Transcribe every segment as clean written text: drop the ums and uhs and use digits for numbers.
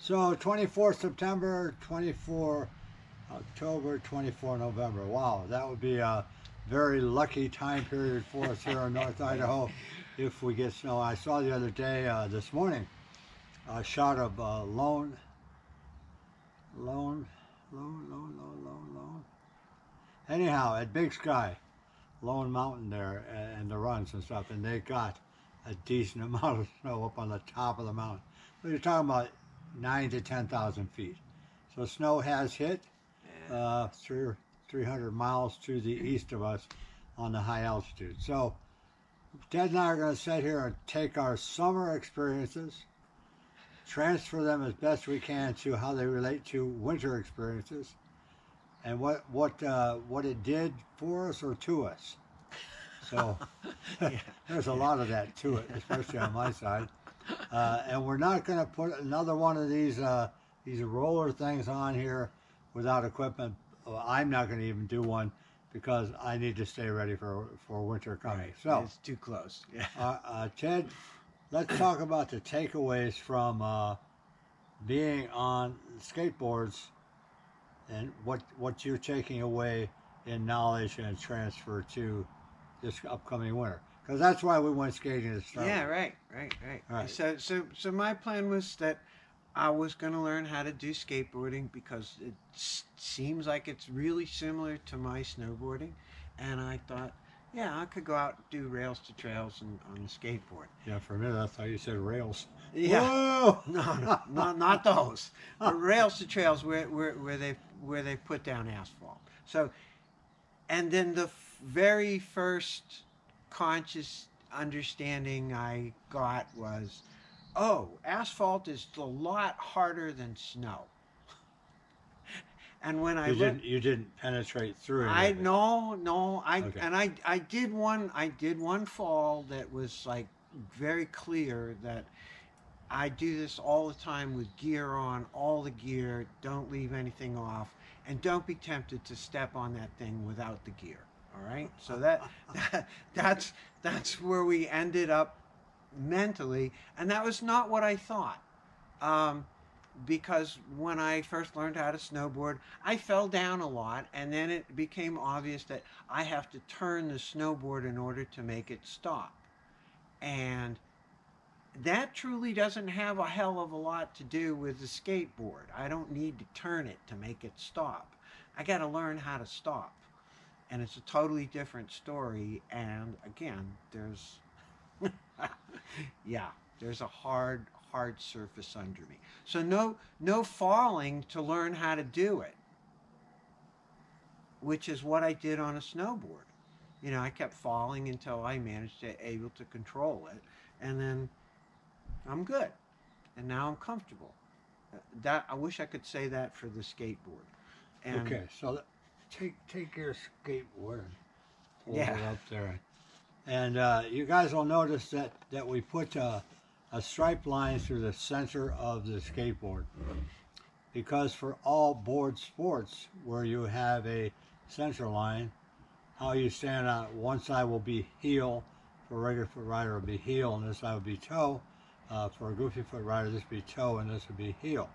So 24 September, 24 October, 24 November. Wow, that would be a very lucky time period for us here in North Idaho if we get snow. I saw the other day, this morning, a shot of Lone, Lone. Anyhow, at Big Sky, Lone Mountain there, and the runs and stuff, and they got a decent amount of snow up on the top of the mountain. So you're talking about 9 to 10,000 feet. So snow has hit Yeah. 300 miles to the east of us on the high altitude. So Ted and I are going to sit here and take our summer experiences, transfer them as best we can to how they relate to winter experiences, and what it did for us or to us. So Yeah. there's a lot of that to it, especially on my side. And we're not going to put another one of these roller things on here without equipment. Well, I'm not going to even do one because I need to stay ready for winter coming. Right. So, It's too close. Yeah. Ted, let's talk about the takeaways from being on skateboards and what you're taking away in knowledge and transfer to this upcoming winter. Because that's why we went skating to start Yeah, with. right. Right. So my plan was that I was going to learn how to do skateboarding because it seems like it's really similar to my snowboarding, and I thought, yeah, I could go out and do rails to trails and on the skateboard. Yeah, for a minute I thought you said rails. Yeah, Whoa! no, not those. But rails to trails where they put down asphalt. So, and then the very first conscious understanding I got was, oh, asphalt is a lot harder than snow. And when You didn't penetrate through it. I no, Okay. I did one fall that was like very clear that I do this all the time with gear on, all the gear, don't leave anything off, and don't be tempted to step on that thing without the gear. All right? So that's where we ended up mentally, and that was not what I thought. Because when I first learned how to snowboard, I fell down a lot, and then it became obvious that I have to turn the snowboard in order to make it stop. And that truly doesn't have a hell of a lot to do with the skateboard. I don't need to turn it to make it stop. I got to learn how to stop. And it's a totally different story. And again, there's there's a hard surface under me. So no falling to learn how to do it, which is what I did on a snowboard. You know, I kept falling until I managed to able to control it, and then I'm good, and now I'm comfortable. That I wish I could say that for the skateboard. And Okay, so take your skateboard and hold Yeah. it up there. And you guys will notice that we put a striped line through the center of the skateboard. Because for all board sports where you have a center line, how you stand on one side will be heel, for a regular foot rider will be heel, and this side will be toe. For a goofy foot rider, this would be toe, and this would be heel.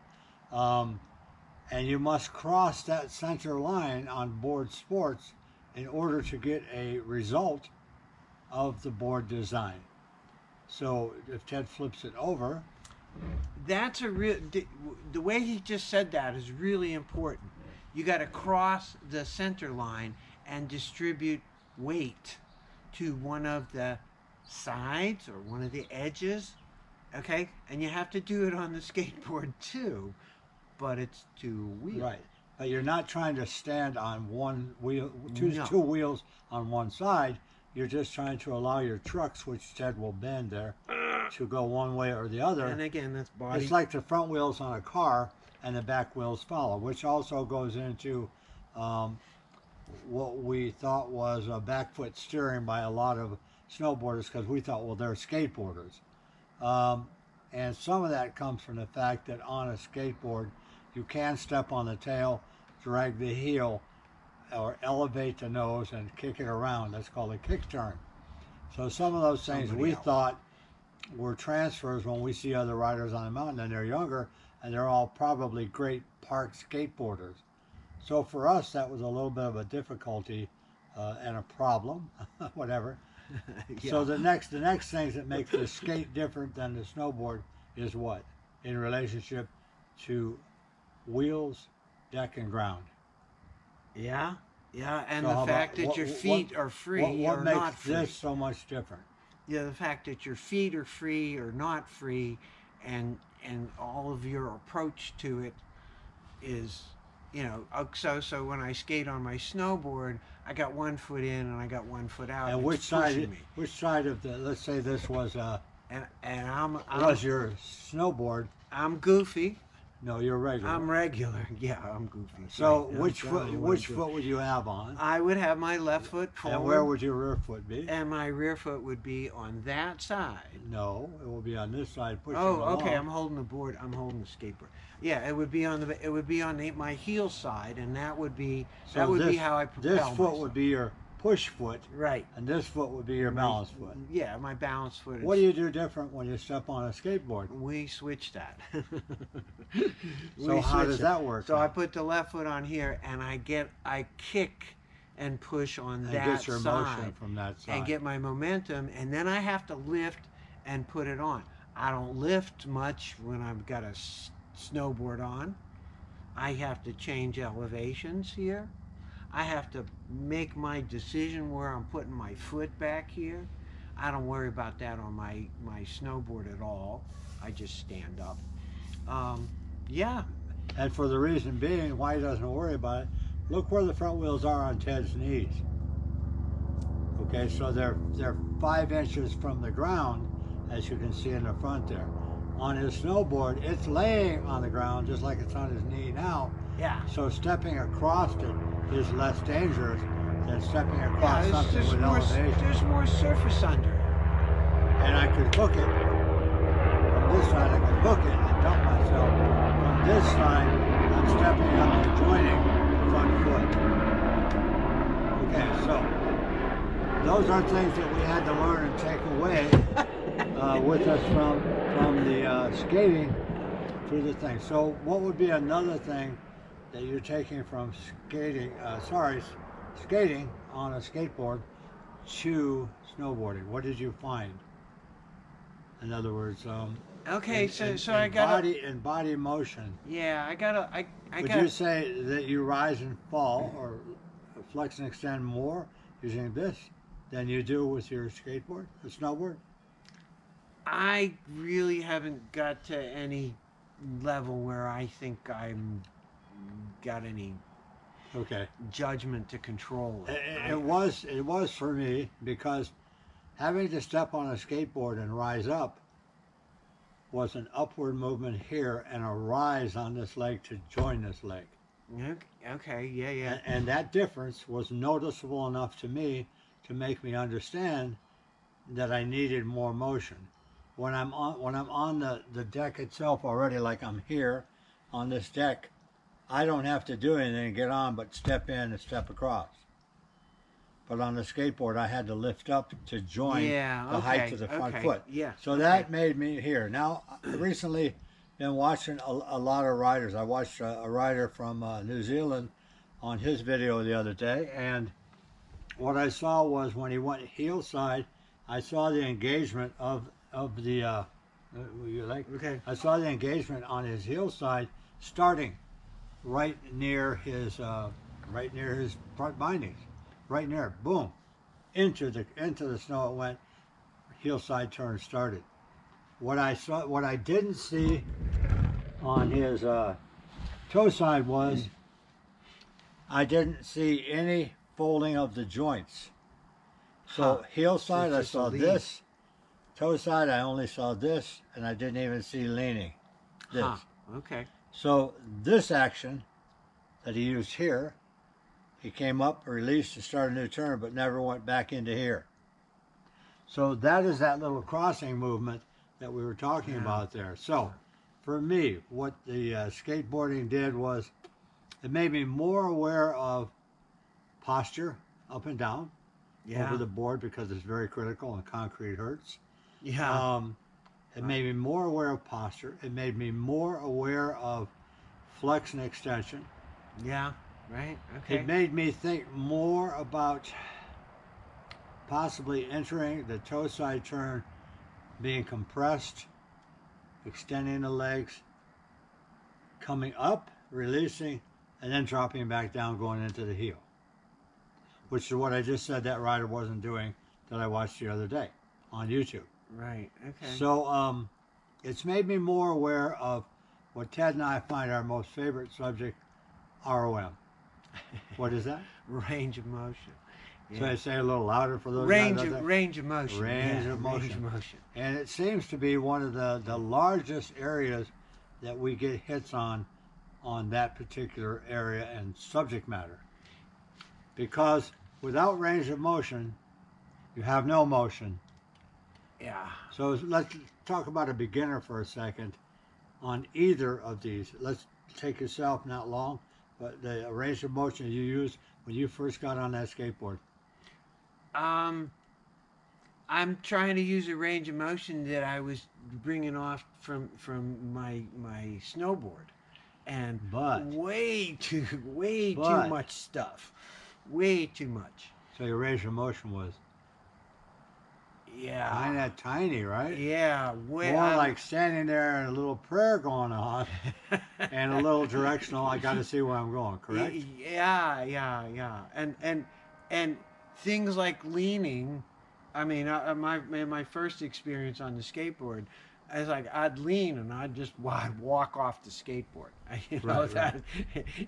And you must cross that center line on board sports in order to get a result of the board design. So if Ted flips it over, that's a real. The way he just said that is really important. You got to cross the center line and distribute weight to one of the sides or one of the edges. Okay, and you have to do it on the skateboard too, but it's two wheels. right? But you're not trying to stand on one wheel, No. two wheels on one side. You're just trying to allow your trucks, which Ted will bend there, to go one way or the other. And again, that's body. It's like the front wheels on a car and the back wheels follow, which also goes into what we thought was a back foot steering by a lot of snowboarders because we thought, well, they're skateboarders. And some of that comes from the fact that on a skateboard, you can step on the tail, drag the heel, or elevate the nose and kick it around. That's called a kick turn. So some of those things Somebody we else. thought were transfers when we see other riders on the mountain, and they're younger, and they're all probably great park skateboarders. So for us, that was a little bit of a difficulty and a problem, whatever. Yeah. So the next things that make the skate different than the snowboard is what in relationship to wheels, deck, and ground. Yeah, yeah, and So the how fact about- that your what- feet are free what or makes not free. this so much different? Yeah, the fact that your feet are free or not free, and all of your approach to it is, so when I skate on my snowboard, I got one foot in and I got one foot out. And it's which side? pushing me. Which side of the? Let's say this was And I'm was your snowboard. I'm goofy. No, you're regular. I'm regular. Yeah, I'm goofy. So Right. which I'm foot? telling you Which what I do. foot would you have on? I would have my left foot forward. And where would your rear foot be? And my rear foot would be on that side. No, it will be on this side pushing Oh, along. okay. I'm holding the board. I'm holding the skateboard. Yeah, it would be on my heel side, and that would be how I propel This foot myself. would be your push foot, Right. and this foot would be your balance foot. Yeah, my balance foot. What do you do different when you step on a skateboard? We switched that. So how does that work? So then? I put the left foot on here, and I kick and push on and that get your side, motion from that side. and get my momentum, and then I have to lift and put it on. I don't lift much when I've got a snowboard on. I have to change elevations here. I have to make my decision where I'm putting my foot back here. I don't worry about that on my snowboard at all. I just stand up. Yeah. And for the reason being, why he doesn't worry about it, look where the front wheels are on Ted's knees. Okay, so they're 5 inches from the ground, as you can see in the front there. On his snowboard, it's laying on the ground just like it's on his knee now. Yeah. So stepping across it is less dangerous than stepping Yeah, across something with elevation. there's more surface under it. And I could hook it from this side. I could hook it and dump myself. From this side, I'm stepping up and joining the front foot. Okay, so those are things that we had to learn and take away with us from the skating through the thing. So what would be another thing that you're taking from skating on a skateboard to snowboarding? What did you find? In other words, Okay, in I got body motion. Yeah, I gotta. Would you say that you rise and fall or flex and extend more using this than you do with your skateboard, or snowboard? I really haven't got to any level where I think I'm got any Okay. judgment to control it. It was for me, because having to step on a skateboard and rise up was an upward movement here and a rise on this leg to join this leg. Okay, yeah. And that difference was noticeable enough to me to make me understand that I needed more motion. When I'm on the deck itself already, like I'm here on this deck, I don't have to do anything to get on but step in and step across. But on the skateboard, I had to lift up to join the height of the front foot. Yeah. So that made me here. Now, I recently been watching a lot of riders. I watched a rider from New Zealand on his video the other day, and what I saw was when he went heel side, I saw the engagement of the I saw the engagement on his heel side starting right near his front bindings, right near, boom, into the snow it went. Heel side turn started. What I didn't see on his toe side was I didn't see any folding of the joints. So heel side I saw this, toe side I only saw this, and I didn't even see leaning. This. Okay. So this action that he used here, he came up, released, and started a new turn, but never went back into here. So that is that little crossing movement that we were talking about there. So for me, what the skateboarding did was it made me more aware of posture up and down over the board, because it's very critical and concrete hurts. Yeah. It made me more aware of posture. It made me more aware of flex and extension. Yeah. Right. Okay. It made me think more about possibly entering the toe side turn, being compressed, extending the legs, coming up, releasing, and then dropping back down, going into the heel, which is what I just said that rider wasn't doing that I watched the other day on YouTube. Right. Okay. So it's made me more aware of what Ted and I find our most favorite subject, ROM. What is that? Range of motion. Yeah. So I say a little louder for those range guys out of there. range of motion. Range of motion. Range of motion. And it seems to be one of the largest areas that we get hits on that particular area and subject matter. Because without range of motion, you have no motion. Yeah. So let's talk about a beginner for a second on either of these. Let's take yourself not long, but the range of motion you used when you first got on that skateboard. I'm trying to use a range of motion that I was bringing off from my snowboard, and But way too much stuff, way too much. so your range of motion was Yeah. kind of tiny, right? Yeah. Way. More like standing there and a little prayer going on and a little directional. I got to see where I'm going, correct? Yeah. And things like leaning. I mean, my first experience on the skateboard, I was like, I'd lean and I'd walk off the skateboard. You know, Right. that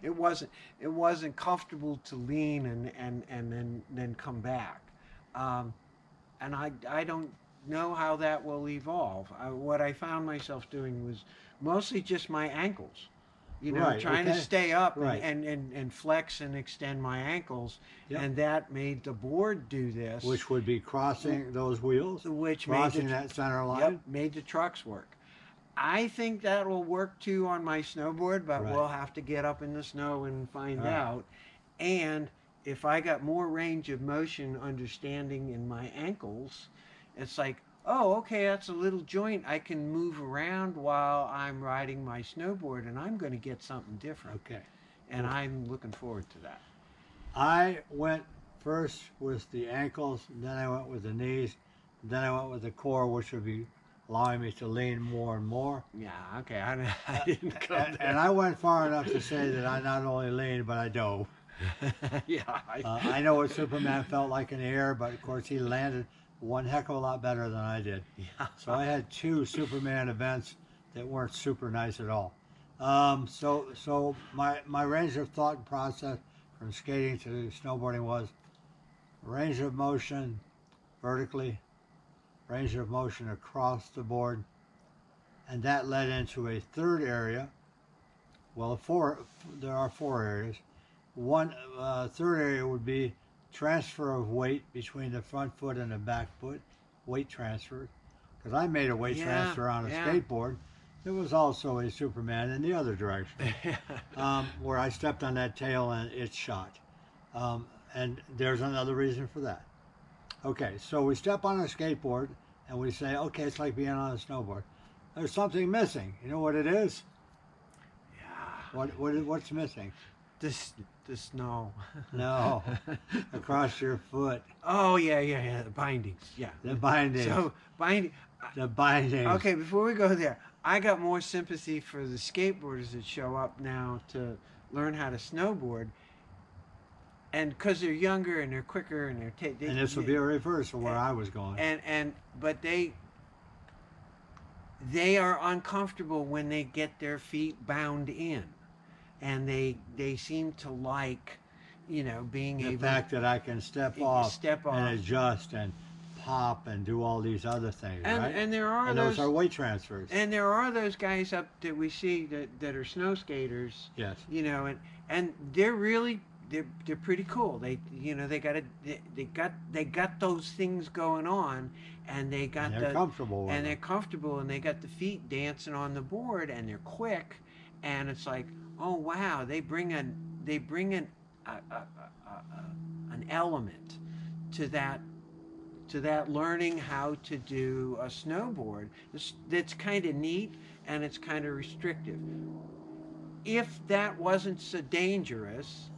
it wasn't comfortable to lean and then come back. And I don't know how that will evolve. What I found myself doing was mostly just my ankles. You know, Right, trying to okay. stay up Right. and flex and extend my ankles. Yep. And that made the board do this. Which would be crossing those wheels, Which made crossing the, that center line. yep, made the trucks work. I think that will work too on my snowboard, but Right. we'll have to get up in the snow and find Right. out. And if I got more range of motion understanding in my ankles, it's like, oh, okay, that's a little joint I can move around while I'm riding my snowboard, and I'm going to get something different. Okay. And I'm looking forward to that. I went first with the ankles, then I went with the knees, then I went with the core, which would be allowing me to lean more and more. Yeah, okay, I didn't go there. And I went far enough to say that I not only leaned, but I dove. Yeah. I know what Superman felt like in the air, but of course he landed one heck of a lot better than I did. Yeah. So I had two Superman events that weren't super nice at all. So my range of thought and process from skating to snowboarding was range of motion vertically, range of motion across the board, and that led into a third area. Well, there are four areas. One third area would be transfer of weight between the front foot and the back foot, weight transfer. Because I made a weight transfer on a skateboard. There was also a Superman in the other direction, where I stepped on that tail and it shot. And there's another reason for that. Okay, so we step on a skateboard and we say, okay, it's like being on a snowboard. There's something missing. You know what it is? Yeah. What's missing? The snow. No, across your foot. Oh yeah. The bindings. Yeah. The bindings. So binding. The bindings. Okay, before we go there, I got more sympathy for the skateboarders that show up now to learn how to snowboard, and because they're younger and they're quicker and And this will be a reverse of where I was going. But they are uncomfortable when they get their feet bound in, and they seem to like, being The able fact that I can step off step off. and adjust and pop and do all these other things, right? And there are And those are weight transfers. and there are those guys up that we see that are snow skaters, Yes. and they're pretty cool. They got those things going on, and they got And they're comfortable with and they're them. comfortable, and they got the feet dancing on the board, and they're quick, and it's like, oh wow, they bring an element to to that learning how to do a snowboard. That's kind of neat and it's kind of restrictive. If that wasn't so dangerous,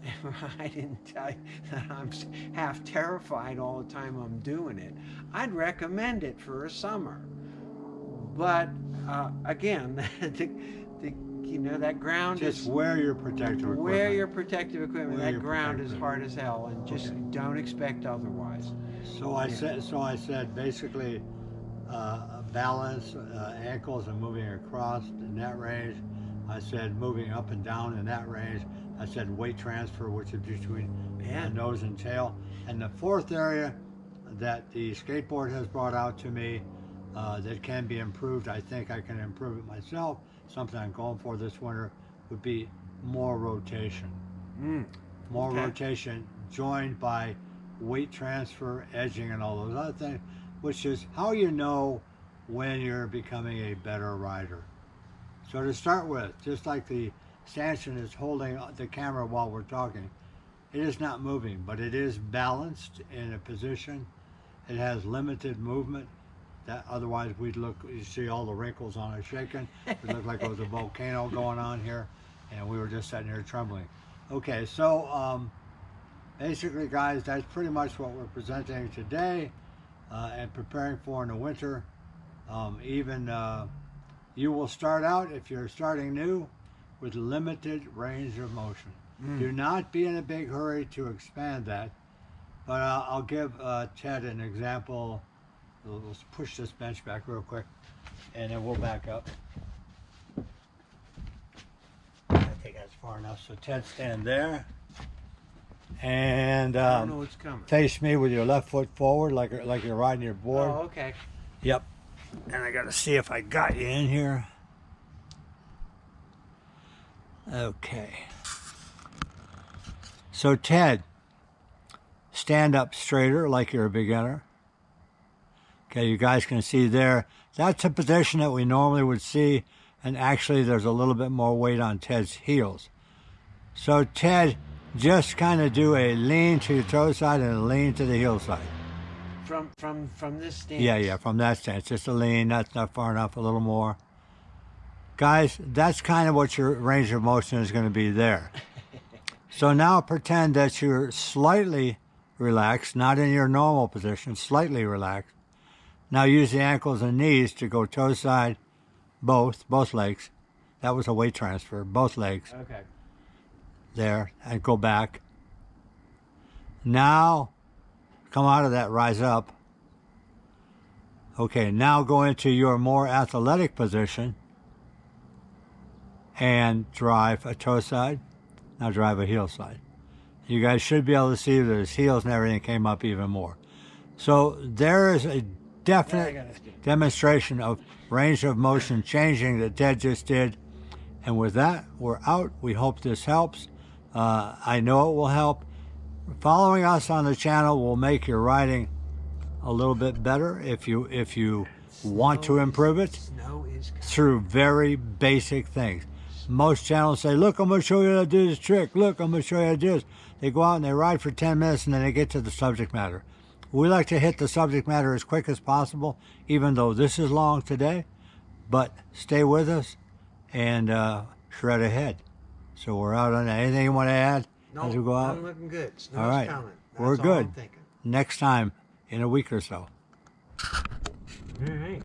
I didn't tell you that I'm half terrified all the time I'm doing it, I'd recommend it for a summer. But again, that ground Just is wear your protective equipment. wear your protective equipment. Wear That your ground is protective hard as hell, and just Okay. don't expect otherwise. So I said basically balance, ankles and moving across in that range. I said moving up and down in that range. I said weight transfer, which is between Yeah. nose and tail. And the fourth area that the skateboard has brought out to me that can be improved, I think I can improve it myself, something I'm going for this winter, would be more rotation. More Okay. rotation joined by weight transfer, edging, and all those other things, which is how you know when you're becoming a better rider. So to start with, just like the stanchion is holding the camera while we're talking, it is not moving, but it is balanced in a position. It has limited movement. That otherwise you see all the wrinkles on it shaking. It looked like it was a volcano going on here, and we were just sitting here trembling. Okay, so basically, guys, that's pretty much what we're presenting today and preparing for in the winter. You will start out, if you're starting new, with limited range of motion. Do not be in a big hurry to expand that. But I'll give Ted an example. Let's push this bench back real quick, and then we'll back up. I think that's far enough. So Ted, stand there. And I don't know what's coming. face me with your left foot forward, like you're riding your board. Oh, okay. Yep. And I got to see if I got you in here. Okay. So Ted, stand up straighter like you're a beginner. Okay, you guys can see there. That's a position that we normally would see, and actually there's a little bit more weight on Ted's heels. So Ted, just kind of do a lean to your toe side and a lean to the heel side. From this stance. Yeah, from that stance. Just a lean, that's not far enough, a little more. Guys, that's kind of what your range of motion is going to be there. So now pretend that you're slightly relaxed, not in your normal position, slightly relaxed. Now use the ankles and knees to go toe side, both legs. That was a weight transfer, both legs. Okay. There, and go back. Now, come out of that, rise up. Okay, now go into your more athletic position and drive a toe side. Now drive a heel side. You guys should be able to see that his heels and everything came up even more. So there is a definite demonstration of range of motion changing that Ted just did. And with that, we're out. We hope this helps. I know it will help. Following us on the channel will make your riding a little bit better if you want to improve it through very basic things. Most channels say, look, I'm going to show you how to do this trick. Look, I'm going to show you how to do this. They go out and they ride for 10 minutes and then they get to the subject matter. We like to hit the subject matter as quick as possible, even though this is long today. But stay with us and shred ahead. So we're out on that. Anything you want to add as we go out? I'm looking good. Snow's All right. coming. We're That's all good. I'm thinking. Next time in a week or so. All right.